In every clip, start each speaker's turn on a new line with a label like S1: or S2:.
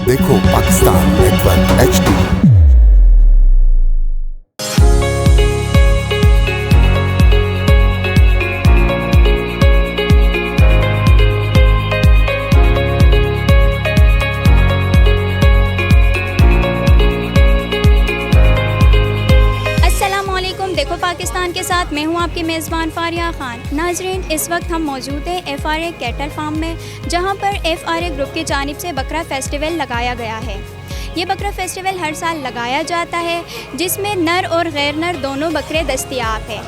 S1: देखो Pakistan network HD।
S2: देखो पाकिस्तान के साथ मैं हूं आपकी मेज़बान फारिया खान। नाजरीन, इस वक्त हम मौजूद हैं FRA कैटल फार्म में, जहां पर FRA ग्रुप की जानिब से बकरा फेस्टिवल लगाया गया है। ये बकरा फेस्टिवल हर साल लगाया जाता है, जिसमें नर और गैर नर दोनों बकरे दस्तयाब हैं।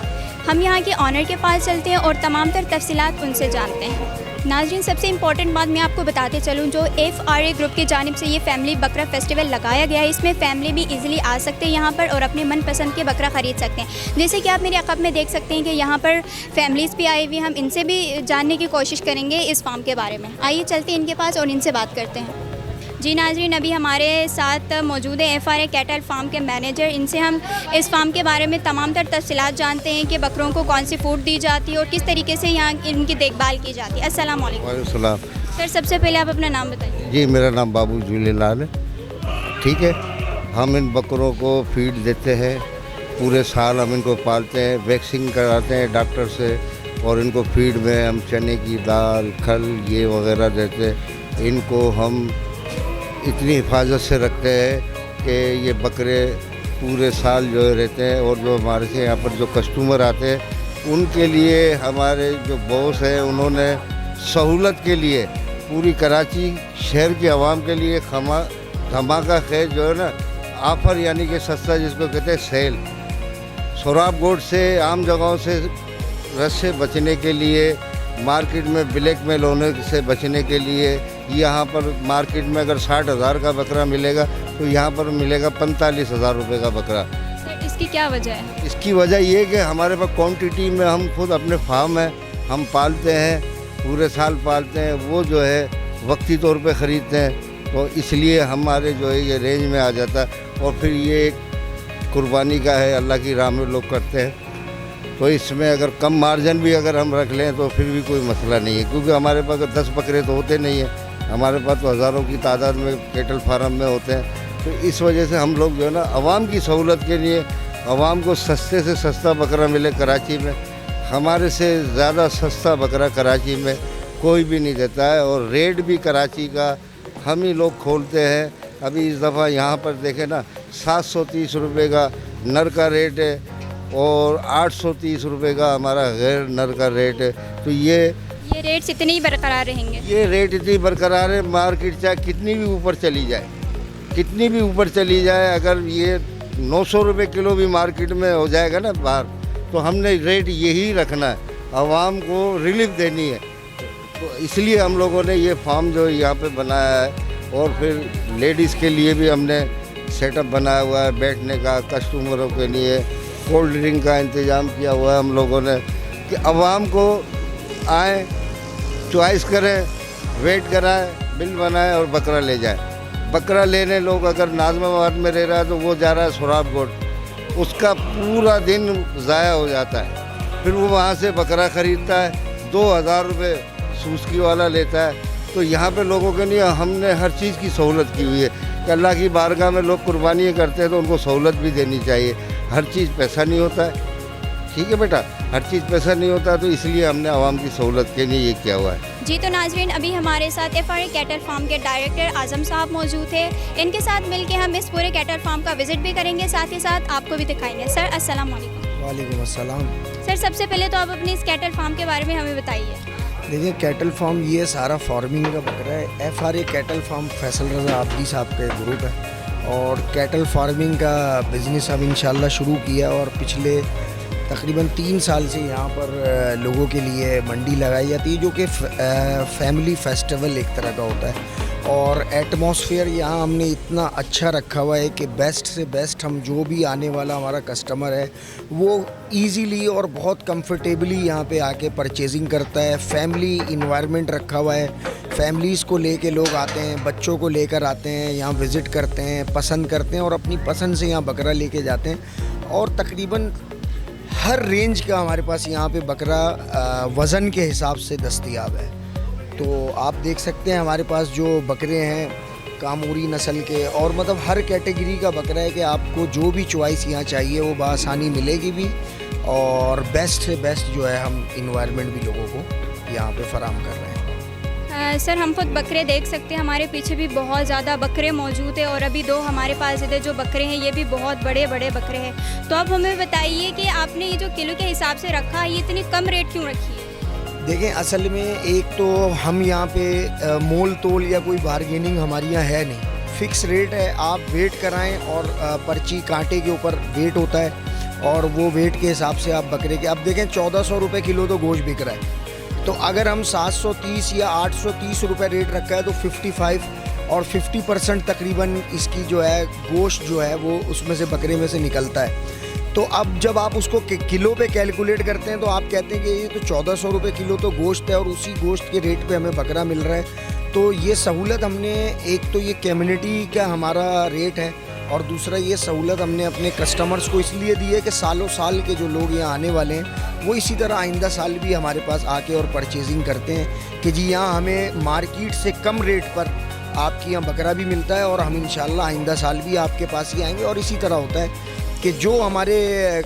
S2: हम यहाँ के ऑनर के पास चलते हैं और तमाम तर तफसीलात उनसे जानते हैं। नाजरीन, सबसे इम्पॉर्टेंट बात मैं आपको बताते चलूँ, जो FRA ग्रुप की जानिब से ये फैमिली बकरा फेस्टिवल लगाया गया है, इसमें फैमिली भी इजीली आ सकते हैं यहाँ पर और अपने मनपसंद के बकरा ख़रीद सकते हैं। जैसे कि आप मेरे अक़ब में देख सकते हैं कि यहाँ पर फैमिलीज़ भी आई हुई, हम इनसे भी जानने की कोशिश करेंगे इस फार्म के बारे में। आइए चलते हैं इनके पास और इनसे बात करते हैं। जी नाजरीन, अभी हमारे साथ मौजूद है FRA कैटल फार्म के मैनेजर। इनसे हम इस फार्म के बारे में तमाम तर तफसीलात जानते हैं कि बकरों को कौन सी फूड दी जाती है और किस तरीके से यहाँ इनकी देखभाल की जाती है। अस्सलाम वालेकुम। सर, सबसे पहले आप अपना नाम बताइए।
S3: जी, मेरा नाम बाबू झूलेलाल है। ठीक है, हम इन बकरों को फीड देते हैं, पूरे साल हम इनको पालते हैं, वैक्सीन कराते हैं डॉक्टर से, और इनको फीड में हम चने की दाल, खल ये वगैरह देते हैं। इनको हम इतनी हिफाजत से रखते हैं कि ये बकरे पूरे साल जो रहते हैं, और जो हमारे से यहाँ पर जो कस्टमर आते हैं उनके लिए हमारे जो बॉस हैं उन्होंने सहूलत के लिए पूरी कराची शहर की आवाम के लिए धमाका खैर जो है ना ऑफ़र, यानी कि सस्ता जिसको कहते हैं सेल, शराब गोट से आम जगहों से रस से बचने के लिए, मार्केट में ब्लैक मेल होने से बचने के लिए, यहाँ पर मार्केट में अगर 60,000 का बकरा मिलेगा तो यहाँ पर मिलेगा 45,000 रुपये का बकरा।
S2: सर, इसकी क्या वजह है?
S3: इसकी वजह ये कि हमारे पास क्वांटिटी में, हम खुद अपने फार्म है, हम पालते हैं, पूरे साल पालते हैं, वो जो है वक्ती तौर पे ख़रीदते हैं, तो इसलिए हमारे जो है ये रेंज में आ जाता है। और फिर ये एक कुर्बानी का है, अल्लाह की राह में लोग करते हैं, तो इसमें अगर कम मार्जिन भी अगर हम रख लें तो फिर भी कोई मसला नहीं है, क्योंकि हमारे पास 10 बकरे तो होते नहीं हैं, हमारे पास तो हज़ारों की तादाद में कैटल फार्म में होते हैं। तो इस वजह से हम लोग जो है ना आवाम की सहूलत के लिए, आवाम को सस्ते से सस्ता बकरा मिले कराची में, हमारे से ज़्यादा सस्ता बकरा कराची में कोई भी नहीं देता है। और रेट भी कराची का हम ही लोग खोलते हैं। अभी इस दफ़ा यहाँ पर देखें ना, 730 रुपये का नर का रेट है और 830 रुपये का हमारा गैर नर का रेट है। तो ये
S2: रेट्स इतने ही बरकरार रहेंगे? ये
S3: रेट इतनी बरकरार है, मार्केट चाहे कितनी भी ऊपर चली जाए, कितनी भी ऊपर चली जाए, अगर ये 900 रुपये किलो भी मार्केट में हो जाएगा ना बाहर, तो हमने रेट यही रखना है, आवाम को रिलीफ देनी है। तो इसलिए हम लोगों ने ये फार्म जो यहाँ पे बनाया है, और फिर लेडीज़ के लिए भी हमने सेटअप बनाया हुआ है, बैठने का, कस्टमरों के लिए कोल्ड ड्रिंक का इंतज़ाम किया हुआ है हम लोगों ने, कि आवाम को आए, चॉइस करें, वेट कराएं, बिल बनाएं और बकरा ले जाएं। बकरा लेने लोग अगर नाज़माबाद में रह रहा है तो वो जा रहा है शराब गोट, उसका पूरा दिन ज़ाया हो जाता है, फिर वो वहाँ से बकरा ख़रीदता है, 2000 रुपये सूसकी वाला लेता है। तो यहाँ पे लोगों के लिए हमने हर चीज़ की सहूलत की हुई है कि अल्लाह की बारगाह में लोग कुर्बानियाँ करते हैं तो उनको सहूलत भी देनी चाहिए। हर चीज़ पैसा नहीं होता है, ठीक है बेटा, हर चीज़ पैसा नहीं होता, तो इसलिए हमने आवाम की सहूलत के लिए ये किया हुआ है।
S2: जी, तो नाजरीन, अभी हमारे साथ FRA कैटल फार्म के डायरेक्टर आज़म साहब मौजूद थे। इनके साथ मिलके हम इस पूरे कैटल फार्म का विज़िट भी करेंगे, साथ ही साथ आपको भी दिखाएंगे। सर, अस्सलाम वालेकुम।
S4: वालेकुम अस्सलाम।
S2: सर, सबसे पहले तो आप अपनी इस कैटल फार्म के बारे में हमें बताइए।
S4: देखिए, कैटल फार्म ये सारा फार्मिंग का बकरा है। FRA कैटल फार्म फैसल रज़ा आबदी साहब का ग्रुप है, और कैटल फार्मिंग का बिज़नेस अब इंशाल्लाह शुरू किया, और पिछले तकरीबन 3 साल से यहाँ पर लोगों के लिए मंडी लगाई जाती है, जो कि फैमिली फेस्टिवल एक तरह का होता है। और एटमॉस्फेयर यहाँ हमने इतना अच्छा रखा हुआ है कि बेस्ट से बेस्ट हम जो भी आने वाला हमारा कस्टमर है वो इजीली और बहुत कंफर्टेबली यहाँ पे आके परचेजिंग करता है। फैमिली इन्वायरमेंट रखा हुआ है, फैमिलीज़ को लेके लोग आते हैं, बच्चों को लेकर आते हैं, यहाँ विज़िट करते हैं, पसंद करते हैं और अपनी पसंद से यहाँ बकरा लेके जाते हैं। और तकरीबन हर रेंज का हमारे पास यहाँ पे बकरा वज़न के हिसाब से दस्तयाब है। तो आप देख सकते हैं हमारे पास जो बकरे हैं कामोरी नस्ल के, और मतलब हर कैटेगरी का बकरा है कि आपको जो भी चॉइस यहाँ चाहिए वो बआसानी मिलेगी भी, और बेस्ट से बेस्ट जो है हम इन्वायरमेंट भी लोगों को यहाँ पे फराहम कर रहे हैं।
S2: सर हम खुद बकरे देख सकते हैं, हमारे पीछे भी बहुत ज़्यादा बकरे मौजूद हैं और अभी 2 हमारे पास इधर जो बकरे हैं ये भी बहुत बड़े बड़े बकरे हैं। तो अब हमें बताइए कि आपने ये जो किलो के हिसाब से रखा है ये इतनी कम रेट क्यों रखी है?
S4: देखें, असल में एक तो हम यहाँ पे मोल तोल या कोई बारगेनिंग हमारे यहाँ है नहीं, फ़िक्स रेट है। आप वेट कराएं और पर्ची कांटे के ऊपर वेट होता है और वो वेट के हिसाब से आप बकरे के, अब देखें 1400 रुपये किलो तो गोश्त बिक रहा है, तो अगर हम 730 या 830 रुपये रेट रखा है तो 55 और 50% तकरीबन इसकी जो है गोश्त जो है वो उसमें से बकरे में से निकलता है। तो अब जब आप उसको किलो पे कैलकुलेट करते हैं तो आप कहते हैं कि ये तो 1400 रुपये किलो तो गोश्त है और उसी गोश्त के रेट पे हमें बकरा मिल रहा है। तो ये सहूलत हमने, एक तो ये कम्युनिटी का हमारा रेट है और दूसरा ये सहूलत हमने अपने कस्टमर्स को इसलिए दी है कि सालों साल के जो लोग यहाँ आने वाले हैं वो इसी तरह आइंदा साल भी हमारे पास आके और परचेजिंग करते हैं कि जी यहाँ हमें मार्केट से कम रेट पर आपके यहाँ बकरा भी मिलता है और हम इंशाल्लाह आइंदा साल भी आपके पास ही आएंगे। और इसी तरह होता है कि जो हमारे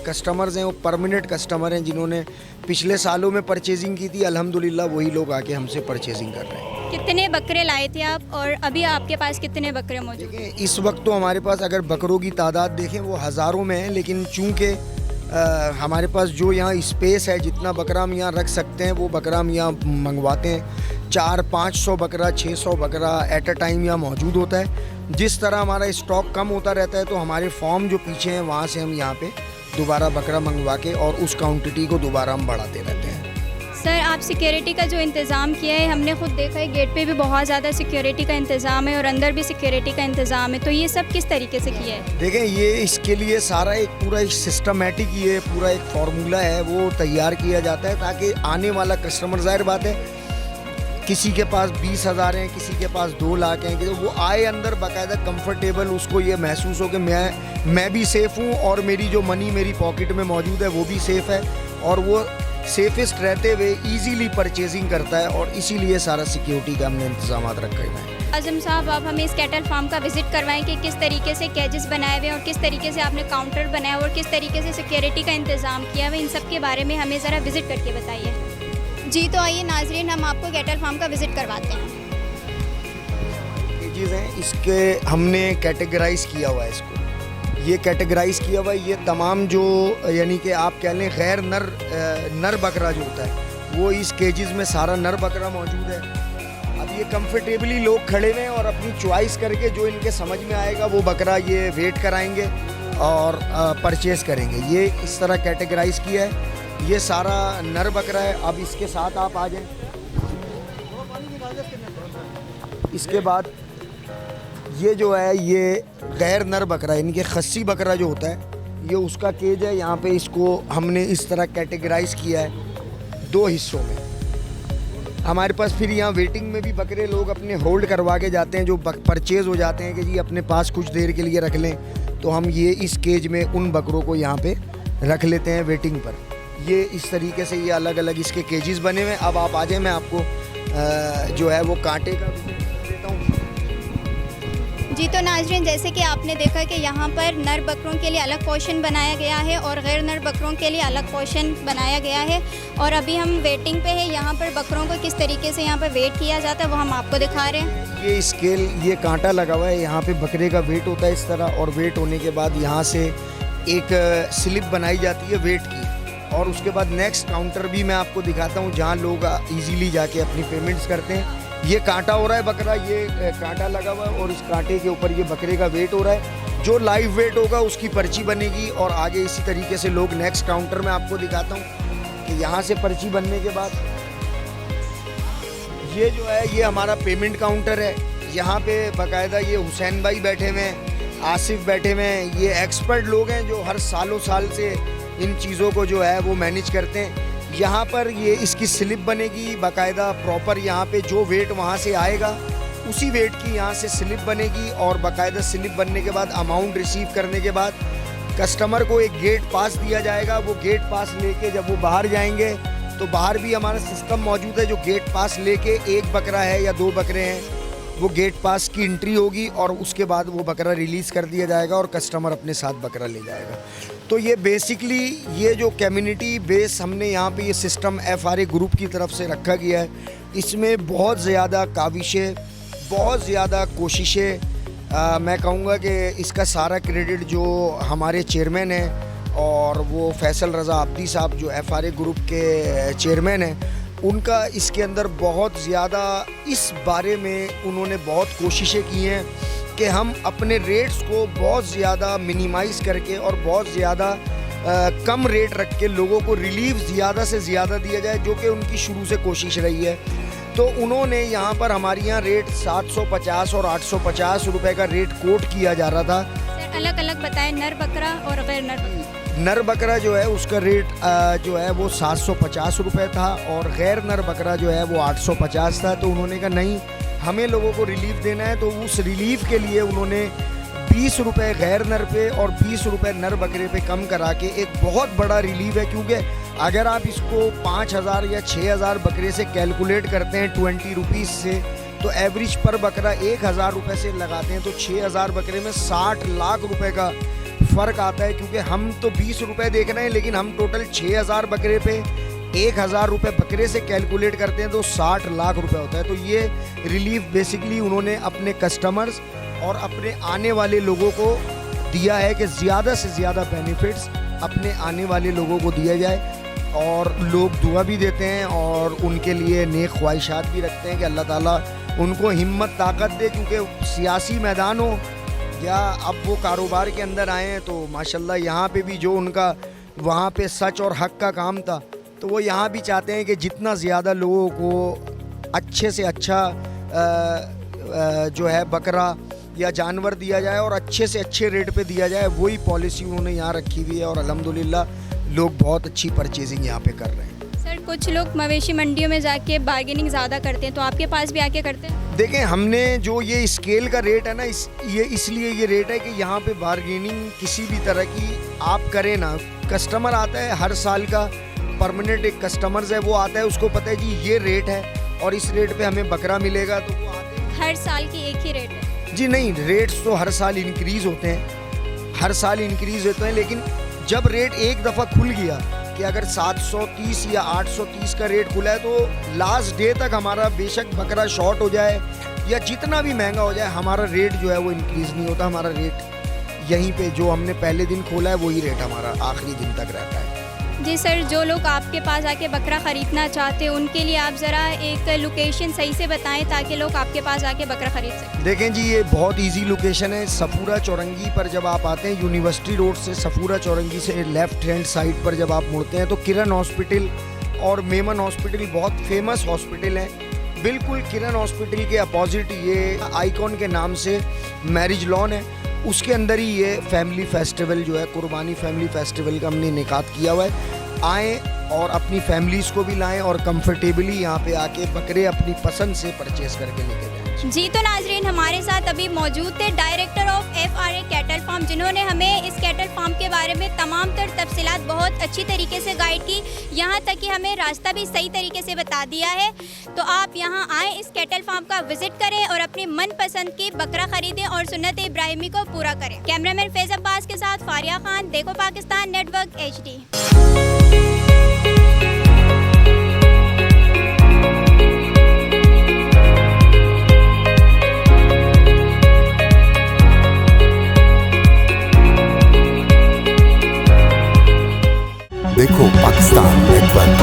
S4: कस्टमर्स हैं वो परमानेंट कस्टमर हैं, जिन्होंने पिछले सालों में परचेजिंग की थी, अल्हम्दुलिल्लाह वही लोग आके हमसे परचेजिंग कर रहे हैं।
S2: कितने बकरे लाए थे आप और अभी आपके पास कितने बकरे मौजूद हैं?
S4: इस वक्त तो हमारे पास अगर बकरों की तादाद देखें वो हज़ारों में है, लेकिन चूँकि हमारे पास जो यहाँ स्पेस है, जितना बकरा हम यहाँ रख सकते हैं वो बकरा हम यहाँ मंगवाते हैं। 400-500 बकरा, 600 बकरा एट अ टाइम यहाँ मौजूद होता है। जिस तरह हमारा स्टॉक कम होता रहता है तो हमारे फॉर्म जो पीछे हैं वहाँ से हम यहाँ पे दोबारा बकरा मंगवा के और उस क्वांटिटी को दोबारा हम बढ़ाते रहते हैं।
S2: सर आप सिक्योरिटी का जो इंतज़ाम किया है, हमने खुद देखा है गेट पे भी बहुत ज़्यादा सिक्योरिटी का इंतज़ाम है और अंदर भी सिक्योरिटी का इंतज़ाम है, तो ये सब किस तरीके से किया है?
S4: देखें, ये इसके लिए सारा एक पूरा एक सिस्टमेटिक, ये पूरा एक फार्मूला है वो तैयार किया जाता है ताकि आने वाला कस्टमर, जाहिर बात है किसी के पास 20,000 हैं, किसी के पास 2 लाख हैं, कि वो आए अंदर बाकायदा कंफर्टेबल, उसको ये महसूस हो कि मैं भी सेफ़ हूँ और मेरी जो मनी मेरी पॉकेट में मौजूद है वो भी सेफ़ है और वो सेफेस्ट रहते हुए इजीली परचेजिंग करता है। और इसीलिए सारा सिक्योरिटी का हमने इंतजाम रखे हुए हैं।
S2: आज़म साहब, आप हमें इस कैटल फार्म का विज़िट करवाएं कि किस तरीके से कैजेस बनाए हुए हैं और किस तरीके से आपने काउंटर बनाया और किस तरीके से सिक्योरिटी का इंतज़ाम किया हुआ, इन सब के बारे में हमें ज़रा विज़िट करके बताइए। जी तो आइए नाजरीन, हम आपको कैटल फार्म का विज़िट करवाते हैं।
S4: ये चीज़ है, इसके हमने कैटेगराइज किया हुआ है, इसको ये कैटेगराइज किया हुआ है। ये तमाम जो यानी कि आप कह लें गैर नर बकरा जो होता है वो इस केजेस में सारा नर बकरा मौजूद है। अब ये कंफर्टेबली लोग खड़े हुए हैं और अपनी चॉइस करके जो इनके समझ में आएगा वो बकरा ये वेट कराएंगे और परचेज़ करेंगे। ये इस तरह कैटेगराइज किया है। ये सारा नर बकरा है। अब इसके साथ आप आ जाएं। इसके बाद ये जो है ये गैर नर बकरा यानी कि खस्सी बकरा जो होता है ये उसका केज है। यहाँ पे इसको हमने इस तरह कैटेगराइज किया है 2 हिस्सों में। हमारे पास फिर यहाँ वेटिंग में भी बकरे लोग अपने होल्ड करवा के जाते हैं जो परचेज़ हो जाते हैं कि जी अपने पास कुछ देर के लिए रख लें, तो हम ये इस केज में उन बकरों को यहाँ पे रख लेते हैं वेटिंग पर। ये इस तरीके से ये अलग अलग इसके केजेस बने हुए हैं। अब आप आ जाए, मैं आपको जो है वो कांटे का देता हूँ।
S2: जी तो नाज़रीन, जैसे कि आपने देखा कि यहाँ पर नर बकरों के लिए अलग पोर्शन बनाया गया है और गैर नर बकरों के लिए अलग पोर्शन बनाया गया है और अभी हम वेटिंग पे है। यहाँ पर बकरों को किस तरीके से यहाँ पर वेट किया जाता है वो हम आपको दिखा रहे हैं।
S4: ये स्केल, ये कांटा लगा हुआ है, यहाँ पे बकरे का वेट होता है इस तरह, और वेट होने के बाद यहाँ से एक स्लिप बनाई जाती है वेट की, और उसके बाद नेक्स्ट काउंटर भी मैं आपको दिखाता हूँ जहाँ लोग ईजीली जाके अपनी पेमेंट्स करते हैं। ये कांटा हो रहा है बकरा, ये कांटा लगा हुआ है और इस कांटे के ऊपर ये बकरे का वेट हो रहा है। जो लाइव वेट होगा उसकी पर्ची बनेगी और आगे इसी तरीके से लोग नेक्स्ट काउंटर में आपको दिखाता हूँ कि यहाँ से पर्ची बनने के बाद ये जो है ये हमारा पेमेंट काउंटर है। यहाँ पे बाकायदा ये हुसैन भाई बैठे हुए हैं, आसिफ बैठे हुए हैं। ये एक्सपर्ट लोग हैं जो हर सालों साल से इन चीज़ों को जो है वो मैनेज करते हैं। यहाँ पर ये इसकी स्लिप बनेगी बाकायदा प्रॉपर, यहाँ पे जो वेट वहाँ से आएगा उसी वेट की यहाँ से स्लिप बनेगी और बाकायदा स्लिप बनने के बाद अमाउंट रिसीव करने के बाद कस्टमर को एक गेट पास दिया जाएगा। वो गेट पास लेके जब वो बाहर जाएंगे तो बाहर भी हमारा सिस्टम मौजूद है जो गेट पास लेके एक बकरा है या 2 बकरे हैं वो गेट पास की एंट्री होगी और उसके बाद वो बकरा रिलीज़ कर दिया जाएगा और कस्टमर अपने साथ बकरा ले जाएगा। तो ये बेसिकली ये जो कम्युनिटी बेस हमने यहाँ पे ये सिस्टम FRA ग्रुप की तरफ से रखा गया है, इसमें बहुत ज़्यादा काविशें, बहुत ज़्यादा कोशिशें, मैं कहूँगा कि इसका सारा क्रेडिट जो हमारे चेयरमैन हैं और वो फैसल रज़ा आब्दी साहब जो FRA ग्रुप के चेयरमैन हैं, उनका इसके अंदर बहुत ज़्यादा इस बारे में उन्होंने बहुत कोशिशें की हैं कि हम अपने रेट्स को बहुत ज़्यादा मिनिमाइज़ करके और बहुत ज़्यादा कम रेट रख के लोगों को रिलीफ ज़्यादा से ज़्यादा दिया जाए, जो कि उनकी शुरू से कोशिश रही है। तो उन्होंने यहाँ पर हमारे यहाँ रेट 750 और 850 रुपए का रेट कोट किया जा रहा था।
S2: सर अलग अलग बताएं, नर बकरा और गैर नर बकरा।
S4: नर बकरा जो है उसका रेट जो है वो 750 रुपये था और गैर नर बकरा जो है वो 850 था। तो उन्होंने कहा नहीं, हमें लोगों को रिलीफ देना है, तो उस रिलीफ के लिए उन्होंने 20 रुपये गैर नर पे और 20 रुपये नर बकरे पे कम करा के एक बहुत बड़ा रिलीफ है। क्योंकि अगर आप इसको 5000 या 6000 बकरे से कैलकुलेट करते हैं 20 रुपीज़ से, तो एवरेज पर बकरा 1000 रुपये से लगाते हैं तो 6000 बकरे में 60 लाख रुपए का फ़र्क आता है। क्योंकि हम तो 20 रुपये देख रहे हैं, लेकिन हम टोटल 6000 बकरे पे 1000 रुपये बकरे से कैलकुलेट करते हैं तो 60 लाख रुपए होता है। तो ये रिलीफ बेसिकली उन्होंने अपने कस्टमर्स और अपने आने वाले लोगों को दिया है कि ज़्यादा से ज़्यादा बेनिफिट्स अपने आने वाले लोगों को दिया जाए। और लोग दुआ भी देते हैं और उनके लिए नेक ख्वाहिशात भी रखते हैं कि अल्लाह ताला उनको हिम्मत ताकत दे। क्योंकि सियासी मैदान हो या अब वो कारोबार के अंदर आए हैं, तो माशाल्लाह यहाँ पे भी जो उनका वहाँ पे सच और हक का काम था, तो वो यहाँ भी चाहते हैं कि जितना ज़्यादा लोगों को अच्छे से अच्छा जो है बकरा या जानवर दिया जाए और अच्छे से अच्छे रेट पे दिया जाए, वही पॉलिसी उन्होंने यहाँ रखी हुई है। और अल्हम्दुलिल्लाह लोग बहुत अच्छी परचेजिंग यहाँ पे कर रहे हैं।
S2: सर कुछ लोग मवेशी मंडियों में जाके बार्गेनिंग ज़्यादा करते हैं, तो आपके पास भी आके करते हैं?
S4: देखें, हमने जो ये स्केल का रेट है ना, इसलिए ये रेट है कि यहाँ पे बार्गेनिंग किसी भी तरह की आप करें ना, कस्टमर आता है हर साल का परमानेंट एक कस्टमर्स है, वो आता है, उसको पता है जी ये रेट है और इस रेट पे हमें बकरा मिलेगा, तो वो आते हैं।
S2: हर साल की एक ही रेट है?
S4: जी नहीं, रेट्स तो हर साल इंक्रीज़ होते हैं, हर साल इंक्रीज़ होते हैं। लेकिन जब रेट एक दफ़ा खुल गया कि अगर 730 या 830 का रेट खुला है, तो लास्ट डे तक हमारा बेशक बकरा शॉर्ट हो जाए या जितना भी महंगा हो जाए, हमारा रेट जो है वो इंक्रीज़ नहीं होता। हमारा रेट यहीं पे जो हमने पहले दिन खोला है वही रेट हमारा आखिरी दिन तक रहता है।
S2: जी सर, जो लोग आपके पास आके बकरा ख़रीदना चाहते हैं उनके लिए आप ज़रा एक लोकेशन सही से बताएं ताकि लोग आपके पास आके बकरा ख़रीद सकें।
S4: देखें जी, ये बहुत इजी लोकेशन है। सफूरा चौरंगी पर जब आप आते हैं, यूनिवर्सिटी रोड से सफूरा चौरंगी से लेफ़्ट हैंड साइड पर जब आप मुड़ते हैं, तो किरण हॉस्पिटल और मेमन हॉस्पिटल बहुत फेमस हॉस्पिटल हैं। बिल्कुल किरण हॉस्पिटल के अपोजिट ये आइकॉन के नाम से मैरिज लॉन है, उसके अंदर ही ये फैमिली फेस्टिवल जो है, कुर्बानी फैमिली फेस्टिवल का हमने इनेकाद किया हुआ है। आएँ और अपनी फैमिलीज़ को भी लाएं और कंफर्टेबली यहाँ पे आके बकरे अपनी पसंद से परचेस करके लेके जाएं।
S2: जी तो नाजरीन, हमारे साथ अभी मौजूद थे director of FRA cattle farm, जिन्होंने हमें इस कैटल फार्म के बारे में तमाम तर तफसीलात बहुत अच्छी तरीके से गाइड की, यहाँ तक कि हमें रास्ता भी सही तरीके से बता दिया है। तो आप यहाँ आएँ, इस कैटल फार्म का विजिट करें और अपनी मनपसंद की बकरा खरीदें और सुन्नत इब्राहिमी को पूरा करें। कैमरामैन फैज अब्बास के साथ फारिया खान, देखो पाकिस्तान नेटवर्क HD।
S1: देखो पाकिस्तान नेटवर्क